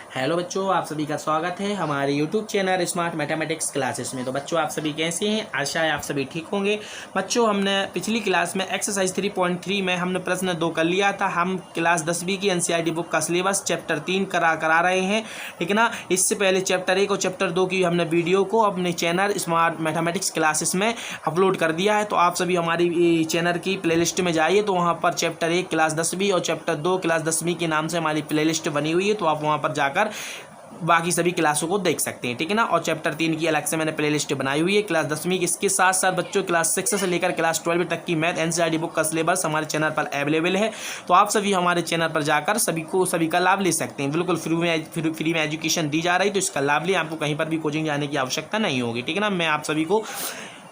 Hello बच्चों, आप सभी का स्वागत है हमारे YouTube channel smart mathematics classes में। तो बच्चों, आप सभी कैसे हैं? आशा है आप सभी ठीक होंगे। बच्चों, हमने पिछली क्लास में एक्सरसाइज 3.3 में हमने प्रश्न 2 कर लिया था। हम क्लास 10वीं की एनसीईआरटी बुक का सिलेबस चैप्टर 3 करा रहे हैं, ठीक है ना। इससे पहले चैप्टर 1 और चैप्टर 2 की हमने वीडियो को अपने चैनल स्मार्ट मैथमेटिक्स क्लासेस में अपलोड कर दिया है। तो आप सभी हमारी चैनल की प्लेलिस्ट में जाइए, तो वहाँ पर चैप्टर 1 क्लास 10वीं और चैप्टर 2 क्लास 10वीं के नाम से हमारी प्लेलिस्ट बनी हुई है। तो आप वहाँ पर जाकर बाकी सभी क्लासों को देख सकते हैं, ठीक है ना। और चैप्टर 3 की अलग से मैंने प्लेलिस्ट बनाई हुई है क्लास 10वीं। इसके साथ साथ बच्चों क्लास 6 से लेकर क्लास 12 तक की मैथ एनसीईआरटी बुक का सिलेबस हमारे चैनल पर अवेलेबल है। तो आप सभी हमारे चैनल पर जाकर सभी का लाभ ले सकते हैं। बिल्कुल फ्री में एजुकेशन दी जा रही है, तो इसका लाभ लें। आपको कहीं पर भी कोचिंग जाने की आवश्यकता नहीं होगी, ठीक है ना। मैं आप सभी को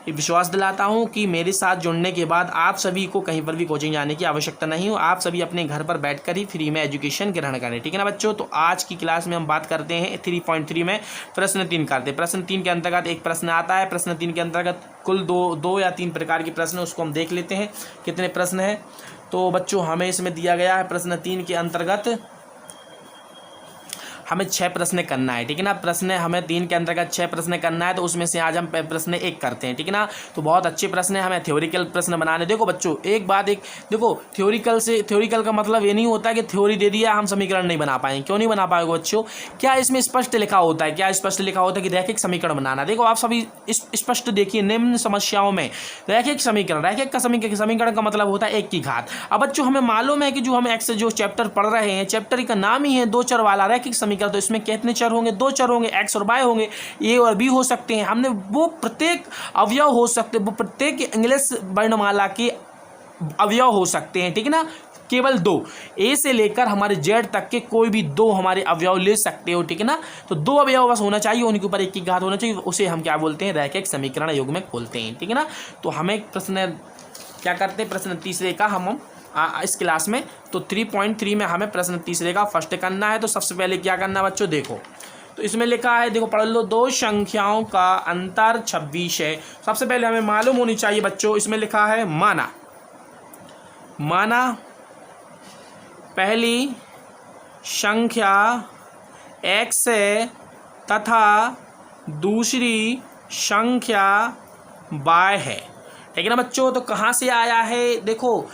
विश्वास दिलाता हूं कि मेरे साथ जुड़ने के बाद आप सभी को कहीं पर भी कोचिंग जाने की आवश्यकता नहीं हो। आप सभी अपने घर पर बैठकर ही फ्री में एजुकेशन ग्रहण करें, ठीक है ना बच्चों। तो आज की क्लास में हम बात करते हैं 3.3 में प्रश्न 3 करते हैं। प्रश्न 3 के अंतर्गत एक प्रश्न आता है। प्रश्न 3 के अंतर्गत कुल दो या तीन प्रकार के प्रश्न, उसको हम देख लेते हैं कितने प्रश्न हैं। तो बच्चों, हमें इसमें दिया गया है प्रश्न 3 के अंतर्गत हमें 6 प्रश्न करना है, ठीक है ना। प्रश्न हमें 3 के अंतर्गत 6 प्रश्न करना है, तो उसमें से आज हम प्रश्न 1 करते हैं, ठीक है ना। तो बहुत अच्छे प्रश्न है, हमें थ्योरिकल प्रश्न बनाने। देखो बच्चों, एक बात देखो, थ्योरिकल का मतलब ये नहीं होता कि थ्योरी दे दिया हम समीकरण नहीं बना पाएंगे। क्यों नहीं बना पाएंगे बच्चों? क्या इसमें स्पष्ट लिखा होता है? क्या स्पष्ट लिखा होता है कि रैखिक समीकरण बनाना। देखो आप सभी स्पष्ट देखिए, निम्न समस्याओं में रैखिक समीकरण का मतलब होता है 1 की घात। अब बच्चों, हमें मालूम है कि जो हम एक्स जो चैप्टर पढ़ रहे हैं, चैप्टर का नाम ही है 2 चर वाला रैखिक समीकरण। तो इसमें कितने चर होंगे? 2 चर होंगे, एक्स और वाई होंगे, ए और बी हो सकते हैं। हमने वो प्रत्येक अवयव हो सकते, वो प्रत्येक इंग्लिश वर्णमाला के अवयव हो सकते हैं, ठीक है ना। केवल 2, ए से लेकर हमारे जेड तक के कोई भी 2 हमारे अवयव ले सकते हो, ठीक है ना। तो 2 अवयव बस होना चाहिए, उनके ऊपर 1 की घात होना चाहिए। उसे हम क्या बोलते हैं? रैखिक समीकरण युग्मक बोलते हैं, ठीक है ना। तो हमें प्रश्न क्या करते हैं? प्रश्न तीसरे का हम इस क्लास में, तो 3.3 में हमें प्रश्न तीसरे का फर्स्ट करना है। तो सबसे पहले क्या करना है बच्चों? देखो, तो इसमें लिखा है, देखो पढ़ लो, 2 संख्याओं का अंतर 26 है। सबसे पहले हमें मालूम होनी चाहिए बच्चों, इसमें लिखा है माना पहली संख्या x है तथा दूसरी संख्या y है, ठीक है ना बच्चों। तो कहाँ से आया है? देखो,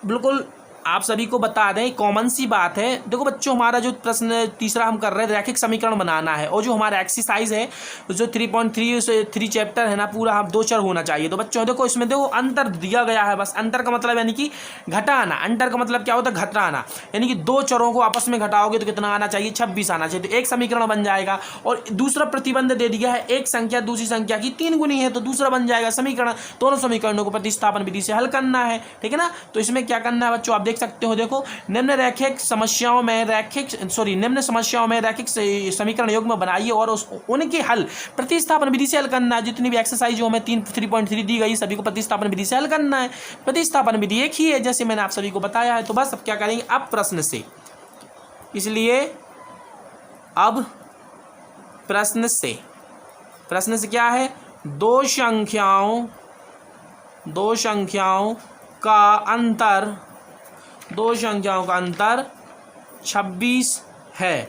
बिल्कुल आप सभी को बता दें, कॉमन सी बात है। देखो बच्चों, हमारा जो प्रश्न तीसरा हम कर रहे हैं, रैखिक समीकरण बनाना है, और जो हमारा एक्सरसाइज है, जो 3.3 चैप्टर है ना पूरा, हम 2 चर होना चाहिए। तो बच्चों देखो, इसमें देखो अंतर दिया गया है। बस अंतर का मतलब यानी कि घटाना। अंतर का मतलब क्या होता है? घटाना। यानी कि 2 चरों को आपस में घटाओगे तो कितना आना चाहिए? 26 आना चाहिए। तो एक समीकरण बन जाएगा। और दूसरा प्रतिबंध दे दिया है, एक संख्या दूसरी संख्या की 3 गुनी है, तो दूसरा बन जाएगा समीकरण। दोनों समीकरणों को प्रतिस्थापन विधि से हल करना है, ठीक है ना। तो इसमें क्या करना है बच्चों? आप देख सकते हो, देखो, निम्न समस्याओं में रैखिक समीकरण युग्म बनाइए और उनके हल प्रतिस्थापन विधि से हल करना है। जितनी भी एक्सरसाइज हमें 3.3 दी गई, सभी को प्रतिस्थापन विधि से हल करना है। प्रतिस्थापन विधि एक ही है, जैसे मैंने आप सभी को बताया है। तो बस अब क्या करेंगे? अब प्रश्न से, इसलिए अब प्रश्न से क्या है? 2 संख्याओं का अंतर 26 है।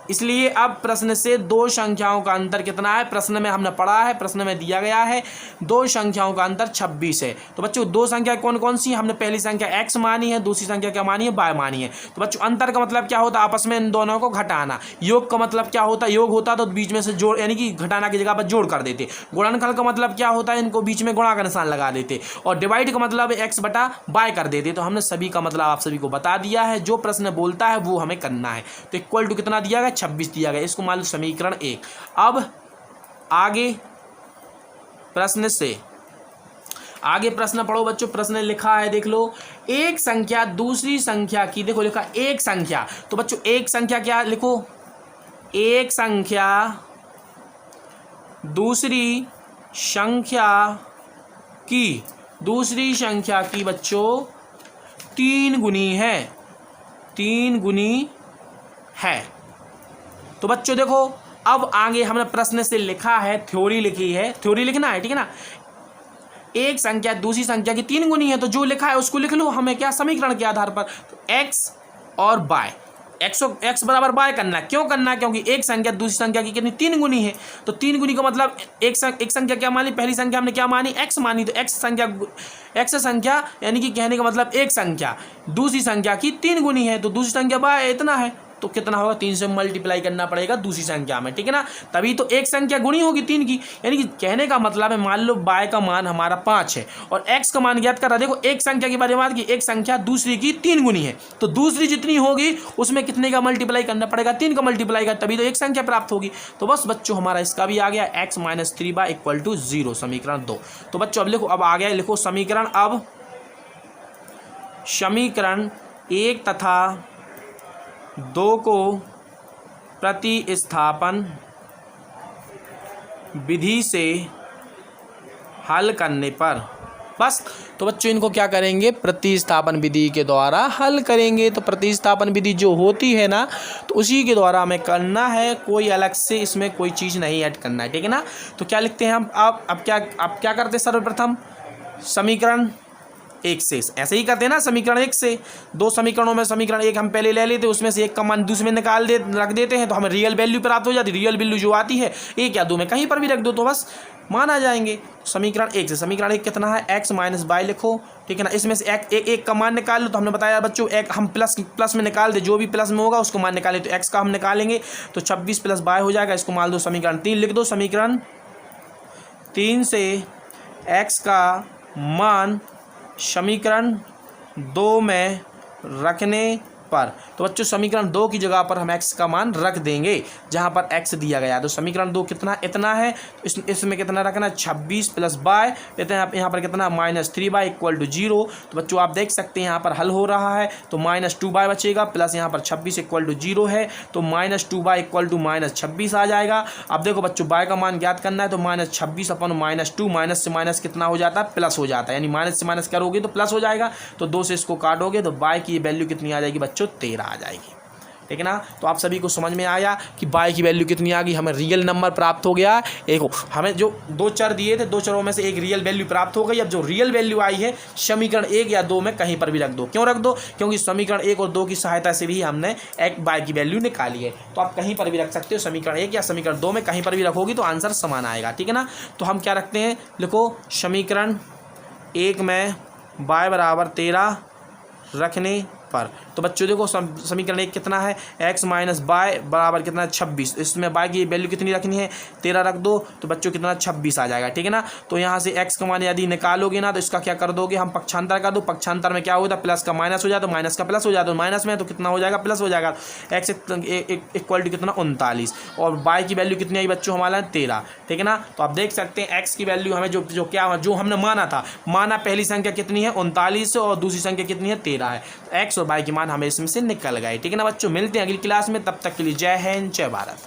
इसलिए अब प्रश्न से 2 संख्याओं का अंतर कितना है? प्रश्न में हमने पढ़ा है, प्रश्न में दिया गया है 2 संख्याओं का अंतर 26 है। तो बच्चों 2 संख्या कौन कौन सी? हमने पहली संख्या x मानी है, दूसरी संख्या क्या मानी है? y मानी है। तो बच्चों अंतर का मतलब क्या होता है? आपस में इन दोनों को घटाना। योग का मतलब क्या होता है? योग होता तो बीच में से जोड़, यानी कि घटाना की जगह पर जोड़ कर देते। गुणनफल का मतलब क्या होता है? इनको बीच में गुणा का निशान लगा देते। और डिवाइड का मतलब x/y कर देते। तो हमने सभी का मतलब आप सभी को बता दिया है। जो प्रश्न बोलता है वो हमें करना है। तो इक्वल टू कितना दिया गया? 26 दिया गया। इसको मान लो समीकरण 1। अब आगे प्रश्न पढ़ो बच्चों। प्रश्न लिखा है, देख लो, एक संख्या दूसरी संख्या की, देखो लिखा एक संख्या। तो बच्चों एक संख्या क्या लिखो? एक संख्या दूसरी संख्या की बच्चों 3 गुनी है। तो बच्चों देखो, अब आगे हमने प्रश्न से लिखा है, थ्योरी लिखी है, थ्योरी लिखना है, ठीक है ना। एक संख्या दूसरी संख्या की 3 गुनी है, तो जो लिखा है उसको लिख लो। हमें क्या? समीकरण के आधार पर, तो x और y, एक्स बराबर बाय करना है। क्यों करना है? क्योंकि एक संख्या दूसरी संख्या की कितनी 3 गुनी है। तो 3 गुनी का मतलब एक संख्या क्या मानी, पहली संख्या हमने क्या मानी, एक्स मानी। तो एक्स संख्या यानी कि कहने का मतलब एक संख्या दूसरी संख्या की 3 गुनी है। तो दूसरी संख्या बाय इतना है, तो कितना होगा, 3 से मल्टीप्लाई करना पड़ेगा दूसरी संख्या में, ठीक है ना। तभी तो एक संख्या गुणी होगी 3 की। यानी कि कहने का मतलब है, मान लो बाय का मान हमारा 5 है और एक्स का मान ज्ञात कर रहा है। देखो एक संख्या की बारे में बात की, एक संख्या दूसरी की 3 गुनी है, तो दूसरी जितनी होगी उसमें कितने का मल्टीप्लाई करना पड़ेगा, 3 का मल्टीप्लाई कर, तभी तो एक संख्या प्राप्त होगी। तो बस बच्चों हमारा इसका भी आ गया x - 3y = 0, समीकरण 2। तो बच्चों अब लिखो, अब आ गया, लिखो समीकरण। अब समीकरण 1 तथा 2 को प्रतिस्थापन विधि से हल करने पर, बस तो बच्चों इनको क्या करेंगे, प्रतिस्थापन विधि के द्वारा हल करेंगे। तो प्रतिस्थापन विधि जो होती है ना, तो उसी के द्वारा हमें करना है, कोई अलग से इसमें कोई चीज़ नहीं ऐड करना है, ठीक है ना। तो क्या लिखते हैं हम, अब क्या करते हैं, सर्वप्रथम समीकरण 1 से ऐसे ही करते हैं ना। समीकरण 1 से 2 समीकरणों में समीकरण 1 हम पहले ले लेते, उसमें से एक का मान दूसरे में रख देते हैं, तो हमें रियल वैल्यू प्राप्त हो जाती है। रियल वैल्यू जो आती है 1 या 2 में कहीं पर भी रख दो तो बस मान आ जाएंगे। समीकरण 1 से समीकरण 1 कितना है, x - y लिखो, ठीक है ना। इसमें से एक का मान निकाल लो। तो हमने बताया बच्चों, एक हम प्लस में निकाल दे, जो भी प्लस में होगा उसको मान निकाले। तो x का हम निकालेंगे तो 26 + y हो जाएगा, इसको मान दो। समीकरण 3 लिख दो। समीकरण 3 से x का मान समीकरण 2 में रखने पर, तो बच्चों समीकरण 2 की जगह पर हम x का मान रख देंगे जहां पर x दिया गया। तो समीकरण 2 कितना, इतना है, इसमें कितना रखना है, 26 + y, यहाँ पर कितना, -3y = 0। तो बच्चों आप देख सकते हैं यहाँ पर हल हो रहा है, तो -2y बचेगा, प्लस यहाँ पर 26 = 0 है, तो -2y = -26 आ जाएगा। अब देखो बच्चों, y का मान ज्ञात करना है, तो -26 / -2, माइनस से माइनस कितना हो जाता है, प्लस हो जाता है, यानी माइनस से माइनस करोगे तो प्लस हो जाएगा। तो 2 से इसको काटोगे तो y की वैल्यू कितनी आ जाएगी बच्चों, 13 आ जाएगी, ठीक है ना। तो आप सभी को समझ में आया कि y की वैल्यू कितनी आ गई, हमें रियल नंबर प्राप्त हो गया। एक हमें जो 2 चर दिए थे, 2 चरों में से एक रियल वैल्यू प्राप्त हो गई। अब जो रियल वैल्यू आई है समीकरण 1 या 2 में कहीं पर भी रख दो। क्यों रख दो? क्योंकि समीकरण 1 और 2 की सहायता से भी हमने y की वैल्यू निकाली है। तो आप कहीं पर भी रख सकते हो, समीकरण 1 या समीकरण 2 में कहीं पर भी रखोगी तो आंसर समान आएगा, ठीक है ना। तो हम क्या रखते हैं, लिखो समीकरण 1 में y = 13 रखने पर। तो बच्चों देखो समीकरण 1 कितना है, x - y बराबर कितना, 26। इसमें y की वैल्यू कितनी रखनी है, 13 रख दो, तो बच्चों कितना, 26 आ जाएगा, ठीक है ना। तो यहाँ से x का मान यदि निकालोगे ना, तो इसका क्या कर दोगे, हम पक्षांतर कर दो। पक्षांतर में क्या होता है, प्लस का माइनस हो जाता है, माइनस का प्लस हो जाता है, माइनस में तो कितना हो जाएगा, प्लस हो जाएगा। x = कितना, 39, और y की वैल्यू कितनी आई बच्चों, हमारा 13, ठीक है ना। तो आप देख सकते हैं x की वैल्यू हमें जो हमने माना था, पहली संख्या कितनी है, 39, और दूसरी संख्या कितनी है, 13 है। x और y की मान हमें इसमें से निकल गए, ठीक है ना बच्चों। मिलते हैं अगली क्लास में, तब तक के लिए जय हिंद, जय भारत।